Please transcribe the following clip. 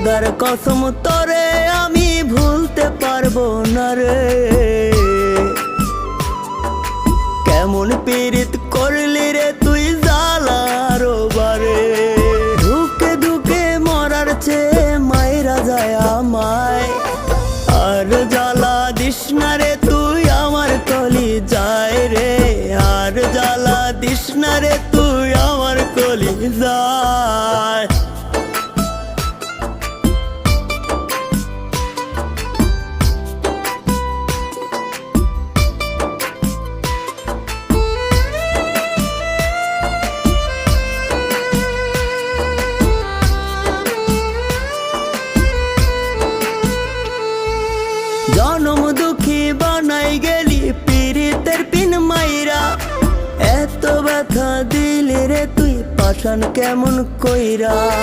খোদার কসম তোরে আমি ভুলতে পারবো না রে। কেমন পীড়িত করলি রে তুই জ্বালার বারে, ধুকে ধুকে মরার চেয়ে মায়েরা যায় আমায়। আর জ্বালা দিস না রে তুই আমার কলি যায় রে, আর জ্বালা দিস না রে তুই আমার কলি যায়। জনম দুঃখী বানাই গেলি পীড়িতের পিন মাইরা, এত ব্যথা দিলি রে তুই পাষাণ কেমন কইরা।